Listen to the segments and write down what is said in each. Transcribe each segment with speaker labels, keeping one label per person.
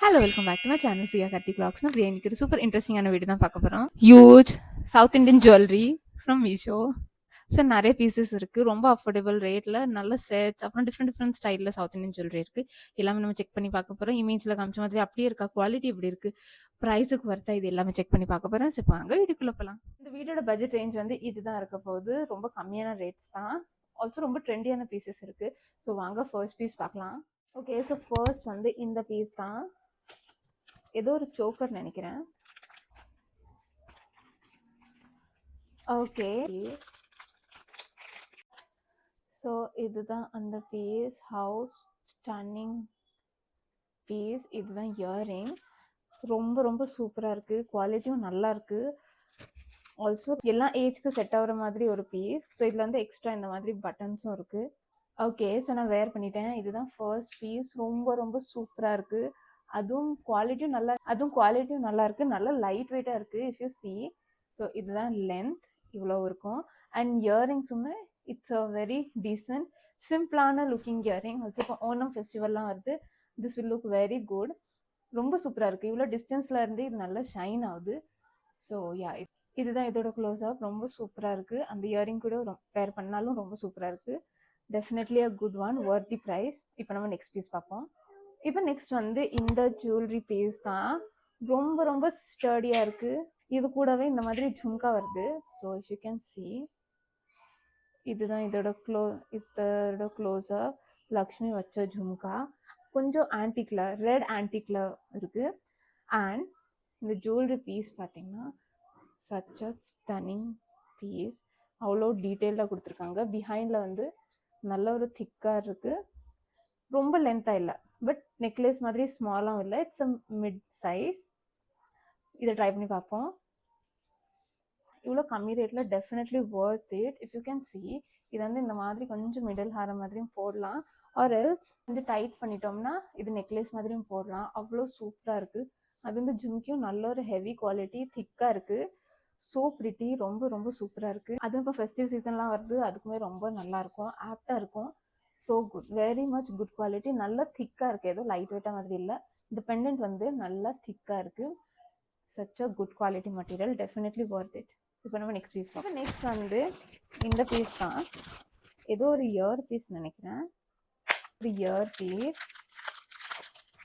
Speaker 1: Hello welcome back to my channel Priya Karthik vlogs. நான் பிரியா இன்னைக்கு ஒரு சூப்பர் இன்ட்ரெஸ்டிங்கான வீடியோ தான் பார்க்க போகிறோம். Huge south Indian jewellery from Meesho. So நிறைய பீசஸ் இருக்குது, ரொம்ப அஃபோர்டபுள் ரேட்டில் நல்ல செட்ஸ், அப்புறம் டிஃப்ரெண்ட் ஸ்டைலில் சவுத் இண்டியன் ஜுவல்லரி இருக்குது. எல்லாமே நம்ம செக் பண்ணி பார்க்க போகிறோம். இமேஜில் காமிச்ச மாதிரி அப்படியே இருக்கா, குவாலிட்டி எப்படி இருக்குது, ப்ரைஸுக்கு வர்த்தா, இது எல்லாமே செக் பண்ணி பார்க்க போகிறேன். ஸோ வாங்க வீடியோக்குள்ளே போகலாம். இந்த வீடியோட பட்ஜெட் ரேஞ்ச் வந்து இதுதான் இருக்க போகுது. ரொம்ப கம்மியான ரேட்ஸ் தான், ஆல்சோ ரொம்ப ட்ரெண்டியான பீசஸ் இருக்குது. ஸோ வாங்க ஃபர்ஸ்ட் பீஸ் பார்க்கலாம். ஓகே, ஸோ ஃபர்ஸ்ட் வந்து இந்த பீஸ் தான், ஏதோ ஒரு சோக்கர் நினைக்கிறேன். ஓகே, ஸோ இதுதான் அந்த பீஸ். How's stunning piece. இதுதான் இயரிங். ரொம்ப ரொம்ப சூப்பராக இருக்குது, குவாலிட்டியும் நல்லா இருக்குது. ஆல்சோ எல்லா ஏஜ்க்கு செட் ஆகிற மாதிரி ஒரு பீஸ். ஸோ இதில் வந்து எக்ஸ்ட்ரா இந்த மாதிரி பட்டன்ஸும் இருக்குது. ஓகே, ஸோ நான் வேர் பண்ணிட்டேன். இதுதான் ஃபர்ஸ்ட் பீஸ். ரொம்ப ரொம்ப சூப்பராக இருக்குது. அதுவும் குவாலிட்டியும் நல்லா இருக்குது. நல்லா லைட் வெயிட்டாக இருக்குது இஃப் யூ சி. ஸோ இதுதான் லென்த், இவ்வளோ இருக்கும். அண்ட் இயரிங்ஸுமே இட்ஸ் அ வெரி டீசன்ட் சிம்பிளான லுக்கிங் இயரிங். ஆல்சோ இப்போ ஓணம் ஃபெஸ்டிவல்லாம் வருது, this will look very good. ரொம்ப சூப்பராக இருக்குது. இவ்வளோ டிஸ்டன்ஸில் இருந்து இது நல்லா ஷைன் ஆகுது. ஸோ யா, இதுதான் இதோட க்ளோஸ் அப். ரொம்ப சூப்பராக இருக்குது. அந்த இயரிங் கூட பேர் பண்ணாலும் ரொம்ப சூப்பராக இருக்குது. Definitely a good one, worth the price. இப்போ நம்ம நெக்ஸ்ட் பீஸ் பார்ப்போம். இப்போ நெக்ஸ்ட் வந்து இந்த ஜுவல்லரி பீஸ் தான். ரொம்ப ரொம்ப ஸ்டடியாக இருக்குது. இது கூடவே இந்த மாதிரி ஜும்கா வருது. So if you can C, இதுதான் இதோட க்ளோஸ் அப். லக்ஷ்மி வச்ச ஜும்கா, கொஞ்சம் ஆன்டிக்ல, ரெட் ஆன்டிக்ல இருக்குது. அண்ட் இந்த ஜுவல்லரி பீஸ் பார்த்தீங்கன்னா சச் அ ஸ்டன்னிங் பீஸ். அவ்வளோ டீட்டெயில்டாக கொடுத்துருக்காங்க. பிஹைண்டில் வந்து நல்ல ஒரு திக்காக இருக்குது. ரொம்ப லென்த்தாக இல்லை, பட் நெக்லஸ் மாதிரி ஸ்மாலாகவும் இல்லை. It's a mid size. இதை ட்ரை பண்ணி பார்ப்போம். இவ்வளோ கம்மி ரேட்டில் definitely worth it. If you can C, இது வந்து இந்த மாதிரி கொஞ்சம் மிடில் ஹேர மாதிரியும் போடலாம், ஆர் எல்ஸ் கொஞ்சம் டைட் பண்ணிட்டோம்னா இது நெக்லஸ் மாதிரியும் போடலாம். அவ்வளோ சூப்பராக இருக்குது. அது வந்து ஜும்கியும் நல்ல ஒரு ஹெவி குவாலிட்டி, திக்காக இருக்குது. ஸோ ப்ரிட்டி, ரொம்ப ரொம்ப சூப்பராக இருக்குது. அதுவும் இப்போ ஃபெஸ்டிவ் சீசன்லாம் வருது, அதுக்குமே ரொம்ப நல்லாயிருக்கும், ஆப்டாக இருக்கும். So good, very much good quality. நல்லா திக்காக இருக்குது, ஏதோ லைட் வெயிட்டாக மாதிரி இல்லை. இந்த பெண்டன்ட் வந்து நல்லா திக்காக இருக்குது. Such a good quality material, definitely worth it. இப்போ நம்ம நெக்ஸ்ட் பீஸ் பார்ப்போம். நெக்ஸ்ட் வந்து இந்த பீஸ் தான். ஏதோ ஒரு இயர் பீஸ் நினைக்கிறேன், ஒரு இயர் பீஸ்.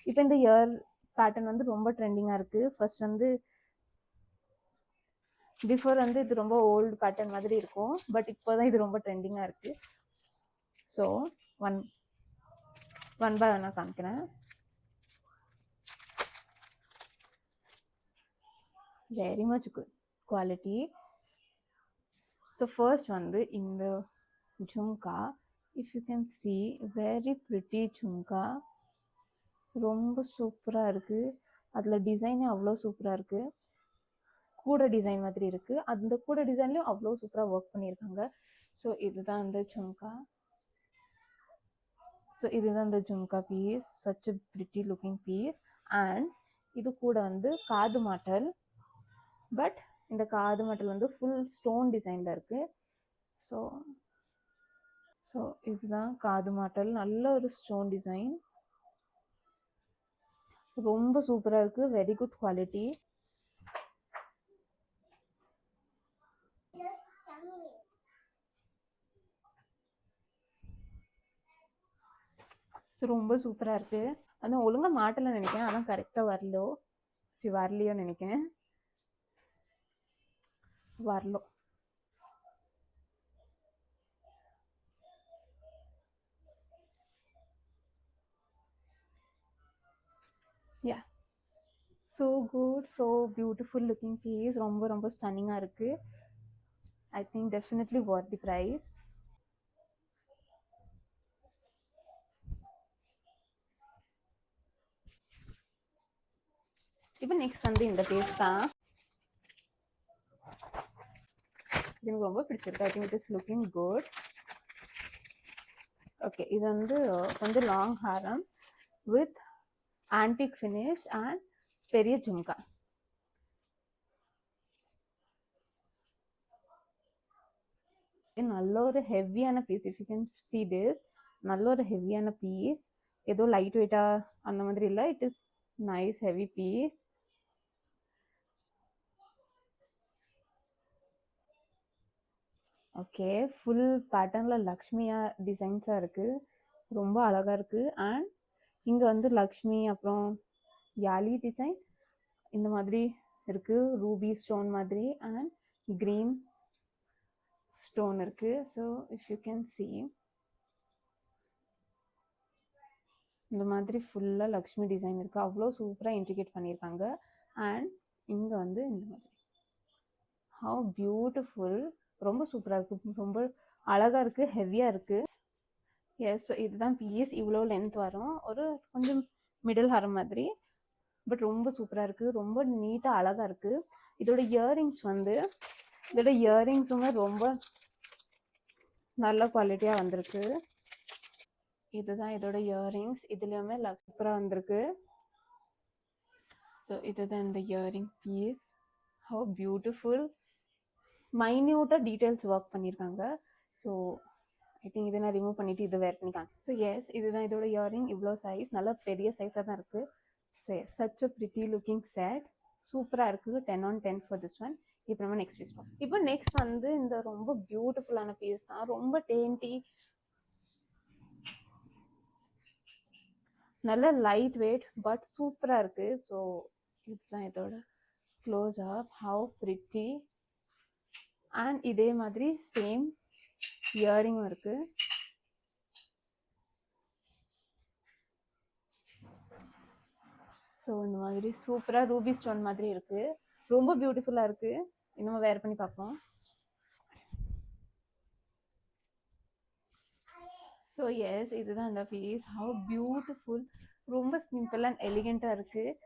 Speaker 1: இப்போ இந்த இயர் பேட்டர்ன் வந்து ரொம்ப ட்ரெண்டிங்காக இருக்குது. ஃபர்ஸ்ட் வந்து பிஃபோர் வந்து இது ரொம்ப ஓல்டு பேட்டர்ன் மாதிரி இருக்கும், பட் இப்போ தான் இது ரொம்ப ட்ரெண்டிங்காக இருக்குது. ஸோ ஒன் பை ஒன்னாக காமிக்கிறேன். Very much good quality. So first வந்து இந்த jhumka, if you can C, very pretty jhumka. ரொம்ப சூப்பராக இருக்குது. அதில் டிசைனே அவ்வளோ சூப்பராக இருக்குது. கூட டிசைன் மாதிரி இருக்குது. அந்த கூட டிசைன்லேயும் அவ்வளோ சூப்பராக ஒர்க் பண்ணியிருக்காங்க. ஸோ இதுதான் அந்த ஜும்கா. ஸோ இதுதான் இந்த jhumka piece. Such a pretty looking piece. And இது கூட வந்து காது மாட்டல், பட் இந்த காது மாட்டல் வந்து ஃபுல் ஸ்டோன் டிசைனில் இருக்குது. ஸோ இதுதான் காது மாட்டல், நல்ல ஒரு ஸ்டோன் டிசைன். ரொம்ப சூப்பராக இருக்குது, வெரி குட் குவாலிட்டி. ஸோ ரொம்ப சூப்பராக இருக்குது. அதான் ஒழுங்காக மாட்டலை நினைக்கிறேன், அதான் கரெக்டாக வரலையோ நினைக்கிறேன். வரலோ. Yeah, so good, so beautiful looking piece. ரொம்ப ரொம்ப ஸ்டன்னிங்காக இருக்குது. I think definitely worth the price. இப்போ நெக்ஸ்ட் வந்து இந்த பீஸ் தான். இது எனக்கு ரொம்ப பிடிச்சிருக்கு. I think it is looking good. Okay, இது வந்து கொஞ்சம் long Haram with antique finish and பெரிய ஜும்கா. நல்ல ஒரு ஹெவியான piece. If you can see this, நல்ல ஒரு ஹெவியான பீஸ். ஏதோ லைட் வெயிட்டாக அந்த மாதிரி இல்லை, it is nice heavy piece. Okay, full பேட்டர்னில் லக்ஷ்மியா டிசைன்ஸாக இருக்குது, ரொம்ப அழகாக இருக்குது. அண்ட் இங்கே வந்து லக்ஷ்மி அப்புறம் யாலி டிசைன் இந்த மாதிரி இருக்குது, ரூபி ஸ்டோன் மாதிரி அண்ட் க்ரீன் ஸ்டோன் இருக்குது. So if you can see இந்த மாதிரி ஃபுல்லாக லக்ஷ்மி டிசைன் இருக்குது, அவ்வளோ சூப்பராக இன்டிகேட் பண்ணியிருக்காங்க. அண்ட் இங்கே வந்து இந்த மாதிரி ஹவ் பியூட்டிஃபுல், ரொம்ப சூப்பராக இருக்குது, ரொம்ப அழகாக இருக்குது, ஹெவியாக இருக்குது. எஸ், ஸோ இதுதான் பீஸ். இவ்வளோ லென்த் வரும், ஒரு கொஞ்சம் மிடில் ஹாரம் மாதிரி, பட் ரொம்ப சூப்பராக இருக்குது, ரொம்ப நீட்டாக அழகாக இருக்குது. இதோட இயரிங்ஸ் வந்து இதோட இயரிங்ஸுமே ரொம்ப நல்ல குவாலிட்டியாக வந்திருக்கு. இதுதான் இதோட இயரிங்ஸ், இதுலேயுமே சூப்பராக வந்திருக்கு. ஸோ இதுதான் இந்த இயரிங் பீஸ். ஹவ் பியூட்டிஃபுல், மைன்யூட்டாக டீட்டெயில்ஸ் ஒர்க் பண்ணியிருக்காங்க. ஸோ ஐ திங்க் இதை நான் ரிமூவ் பண்ணிவிட்டு இதை வேர் பண்ணிக்காங்க. ஸோ எஸ், இதுதான் இதோட இயரிங். இவ்வளோ சைஸ், நல்லா பெரிய சைஸாக தான் இருக்குது. So such a pretty looking set, சூப்பராக இருக்குது. 10 on 10 ஃபார் திஸ் ஒன். இப்போ நம்ம நெக்ஸ்ட் பீஸ் பார்ப்போம். இப்போ நெக்ஸ்ட் வந்து இந்த ரொம்ப பியூட்டிஃபுல்லான பீஸ் தான், ரொம்ப டேன்டி, நல்ல லைட் வெயிட், பட் சூப்பராக இருக்குது. ஸோ இதுதான் இதோட close up, how pretty. And இதே மாதிரி சேம் இயரிங்கும் இருக்குது. ஸோ இந்த மாதிரி சூப்பராக ரூபி ஸ்டோன் மாதிரி இருக்குது, ரொம்ப பியூட்டிஃபுல்லாக இருக்குது. இன்னும் வேர் பண்ணி பார்ப்போம். ஸோ எஸ், இதுதான் அந்த பீஸ். ஹவ் பியூட்டிஃபுல், ரொம்ப சிம்பிள் அண்ட் எலிகெண்ட்டாக இருக்குது,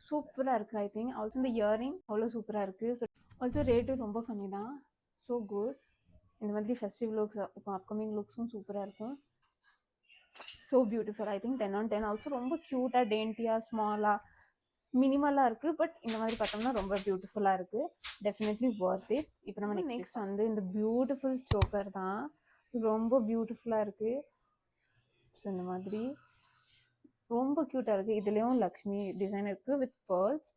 Speaker 1: சூப்பராக இருக்குது. ஐ திங்க் ஆல்சோ இந்த இயரிங் அவ்வளோ சூப்பராக இருக்குது. ஸோ ஆல்சோ ரேட்டும் ரொம்ப கம்மி தான். So good. இந்த மாதிரி ஃபெஸ்டிவ் லுக்ஸ், இப்போ அப்கமிங் லுக்ஸும் சூப்பராக இருக்கும். So beautiful. I think 10 on 10. Also ரொம்ப க்யூட்டாக, டேன்ட்டியாக, ஸ்மாலாக, மினிமலாக இருக்குது, பட் இந்த மாதிரி பார்த்தோம்னா ரொம்ப பியூட்டிஃபுல்லாக இருக்குது. Definitely worth it. இப்போ நம்ம நெக்ஸ்ட் வந்து இந்த பியூட்டிஃபுல் சோக்கர் தான், ரொம்ப பியூட்டிஃபுல்லாக இருக்குது. ஸோ இந்த மாதிரி ரொம்ப க்யூட்டாக இருக்குது. இதுலேயும் லக்ஷ்மி டிசைன் இருக்குது with pearls.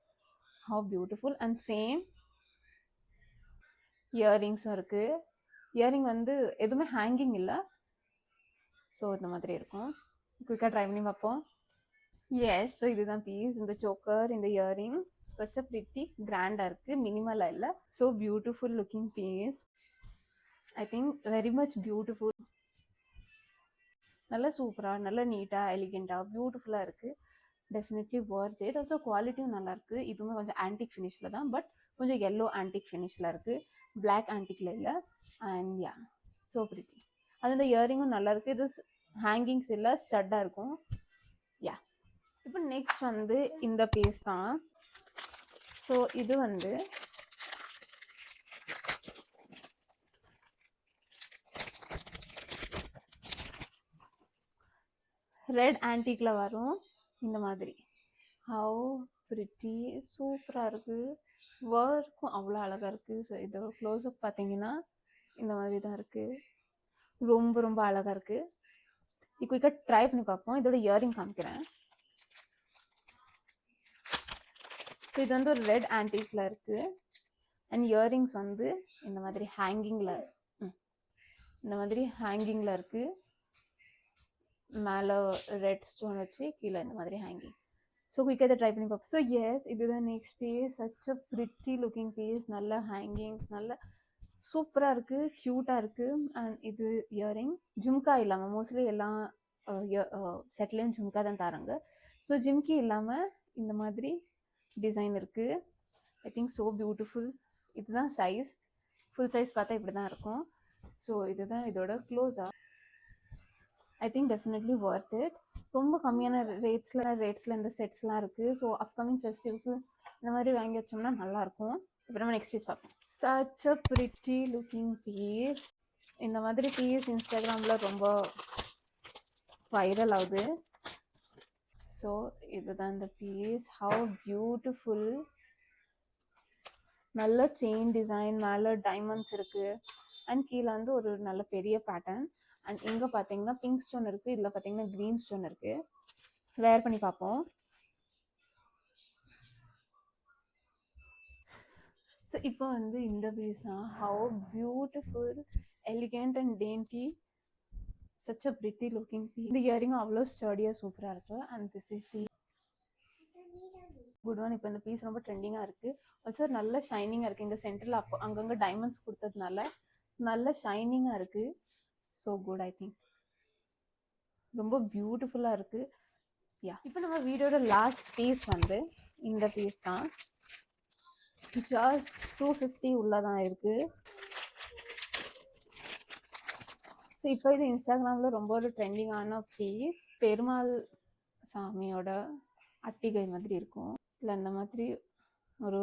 Speaker 1: How beautiful. And same இயரிங்ஸும் இருக்குது. இயரிங் வந்து எதுவுமே ஹேங்கிங் இல்லை. ஸோ இந்த மாதிரி இருக்கும். குயிக்காக ட்ரை பண்ணி பார்ப்போம். எஸ், ஸோ இதுதான் பீஸ். இந்த சோக்கர், இந்த இயரிங் சச் அ ப்ரிட்டி கிராண்டாக இருக்குது, மினிமலாக இல்லை. So beautiful looking piece. I think very much beautiful, நல்லா சூப்பராக, நல்லா நீட்டாக, எலிகெண்ட்டாக, பியூட்டிஃபுல்லாக இருக்குது. Definitely worth it. ஆல்சோ குவாலிட்டியும் நல்லாயிருக்கு. இதுவுமே கொஞ்சம் ஆன்டிக் ஃபினிஷில் தான், பட் கொஞ்சம் எல்லோ ஆன்டிக் ஃபினிஷில் இருக்குது, பிளாக் ஆன்டிக்கில் இல்லை. And yeah, so pretty. அது இந்த இயரிங்கும் நல்லாயிருக்கு. இது ஹேங்கிங்ஸ் இல்லை, ஸ்டட்டாக இருக்கும். யா, இப்போ நெக்ஸ்ட் வந்து இந்த பீஸ் தான். ஸோ இது வந்து ரெட் ஆன்டிக்கில் வரும் இந்த மாதிரி. ஹவ் ப்ரிட்டி, சூப்பராக இருக்குது, ஒர்க்கும் அவ்வளோ அழகாக இருக்குது. ஸோ இதோட க்ளோஸ்அப் பார்த்தீங்கன்னா இந்த மாதிரி தான் இருக்குது, ரொம்ப ரொம்ப அழகாக இருக்குது. குயிக்காக ட்ரை பண்ணி பார்ப்போம். இதோட இயரிங் காமிக்கிறேன். ஸோ இது வந்து ஒரு ரெட் ஆன்டிக்கில் இருக்குது. அண்ட் இயரிங்ஸ் வந்து இந்த மாதிரி ஹேங்கிங்கில், இந்த மாதிரி ஹேங்கிங்கில் இருக்குது. மேலே ரெட் ஸ்டோன் வச்சு கீழே இந்த மாதிரி ஹேங்கிங். ஸோ குயிக்காக இதை ட்ரை பண்ணி பார்ப்போம். ஸோ எஸ், இதுதான் next piece. Such a pretty looking piece, நல்ல ஹேங்கிங்ஸ், நல்ல சூப்பராக இருக்குது, க்யூட்டாக இருக்குது. அண்ட் இது இயரிங் ஜும்கா இல்லாமல், மோஸ்ட்லி எல்லாம் செட்லேயும் ஜும்கா தான் தராங்க. ஸோ ஜிம்கி இல்லாமல் இந்த மாதிரி டிசைன் இருக்குது. I think so beautiful. இதுதான் சைஸ், ஃபுல் சைஸ் பார்த்தா இப்படி தான் இருக்கும். ஸோ இதுதான் இதோட க்ளோஸாக. ஐ திங்க் டெஃபினெட்லி ஒர்த் இட். ரொம்ப கம்மியான ரேட்ஸில் இந்த செட்ஸ்லாம் இருக்குது. ஸோ அப்கமிங் ஃபெஸ்டிவலுக்கு இந்த மாதிரி வாங்கி வச்சோம்னா நல்லாயிருக்கும். இப்போ நம்ம நெக்ஸ்ட் பீஸ் பார்ப்போம். Such a pretty looking piece. இந்த மாதிரி பீஸ் இன்ஸ்டாகிராமில் ரொம்ப வைரல் ஆகுது. ஸோ இதுதான் இந்த பீஸ். ஹவ் பியூட்டிஃபுல், நல்ல செயின் டிசைன், மேலே டைமண்ட்ஸ் இருக்குது. அண்ட் கீழே வந்து ஒரு நல்ல பெரிய பேட்டர்ன். அண்ட் இங்கே பார்த்தீங்கன்னா பிங்க் ஸ்டோன் இருக்குது, இதில் பார்த்தீங்கன்னா க்ரீன் ஸ்டோன் இருக்குது. வேர் பண்ணி பார்ப்போம். ஸோ இப்போ வந்து இந்த பீஸ் தான். How beautiful, elegant and dandy, such a pretty looking piece. இந்த இயரிங் அவ்வளோ ஸ்டடியாக சூப்பராக இருக்குது. And this is the good one. இப்போ இந்த பீஸ் ரொம்ப ட்ரெண்டிங்காக இருக்குது. ஆல்சோ நல்ல ஷைனிங்காக இருக்குது. இந்த சென்டரில் அப்போ அங்கங்கே டைமண்ட்ஸ் கொடுத்ததுனால நல்ல ஷைனிங்காக இருக்குது. ஸோ குட், ஐ திங்க் ரொம்ப பியூட்டிஃபுல்லாக இருக்குது. யா, இப்போ நம்ம வீடியோட லாஸ்ட் பீஸ் வந்து இந்த பீஸ் தான். ஜஸ்ட் 250 உள்ளதான் இருக்குது. ஸோ இப்போ இது இன்ஸ்டாகிராமில் ரொம்ப ஒரு ட்ரெண்டிங்கான பீஸ். பெருமாள் சாமியோட அட்டிகை மாதிரி இருக்கும். இல்லை அந்த மாதிரி ஒரு,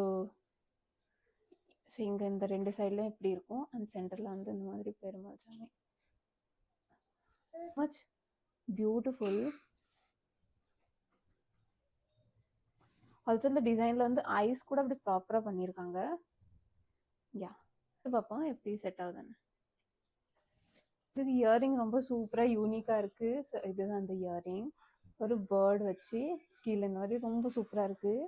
Speaker 1: ஸோ இங்கே இந்த 2 சைட்லையும் இப்படி இருக்கும். அண்ட் சென்டரில் வந்து இந்த மாதிரி பெருமாள் சாமி. Much beautiful. ஆல்சோ இந்த டிசைனில் வந்து ஐஸ் கூட அப்படி ப்ராப்பராக பண்ணியிருக்காங்க. யா, பார்ப்போம் எப்படி செட் ஆகுதுன்னு. இதுக்கு இயரிங் ரொம்ப சூப்பராக யூனிக்காக இருக்குது. ஸோ இதுதான் அந்த இயரிங். ஒரு பேர்ட் வச்சு கீழே இந்த மாதிரி ரொம்ப சூப்பராக இருக்குது.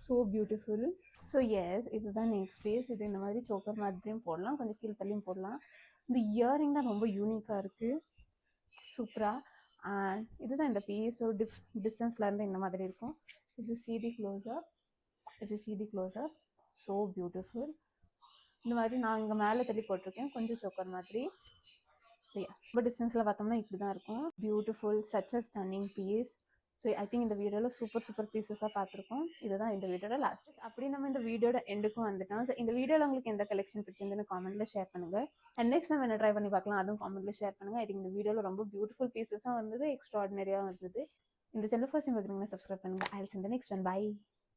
Speaker 1: So beautiful. ஸோ எஸ், இதுதான் நெக்ஸ்ட் பீஸ். இது இந்த மாதிரி சோக்கர் மாதிரியும் போடலாம், கொஞ்சம் கீழ் தள்ளியும் போடலாம். இந்த இயரிங் தான் ரொம்ப யூனிக்காக இருக்குது, சூப்பராக. அண்ட் இதுதான் இந்த பீஸ். ஒரு டிஸ்டன்ஸ்லேருந்து இந்த மாதிரி இருக்கும். If you see the close-up, so beautiful. இந்த மாதிரி நான் இங்கே மேலே தள்ளி போட்டிருக்கேன், கொஞ்சம் சோக்கர் மாதிரி. ஸோ ரொம்ப டிஸ்டன்ஸில் பார்த்தோம்னா இப்படி தான் இருக்கும். Beautiful, such a stunning piece. So I think இந்த வீடியோவில் சூப்பர் பீசஸாக பார்த்துருக்கோம். இதுதான் இந்த வீடியோட லாஸ்ட். அப்படி நம்ம இந்த வீடியோட எண்டுக்கும் வந்துட்டோம். ஸோ இந்த வீடியோவில் உங்களுக்கு எந்த கலெக்ஷன் பிடிச்சிருந்துன்னு காமெண்ட்டில் ஷேர் பண்ணுங்கள். அண்ட் நெக்ஸ்ட் நம்ம என்ன ட்ரை பண்ணி பார்க்கலாம், அதுவும் காமெண்ட்டில் ஷேர் பண்ணுங்கள். ஐ திங்க் இந்த வீடியோவில் ரொம்ப பியூட்டிஃபுல் பீசஸாக வந்தது, எக்ஸ்ட்ராடினரியாக இருந்தது. இந்த சேனல் ஃபர்ஸ்ட் டைம் பார்க்குறீங்கன்னா சப்ஸ்கிரைப் பண்ணுங்கள். I will see you in the next one. Bye.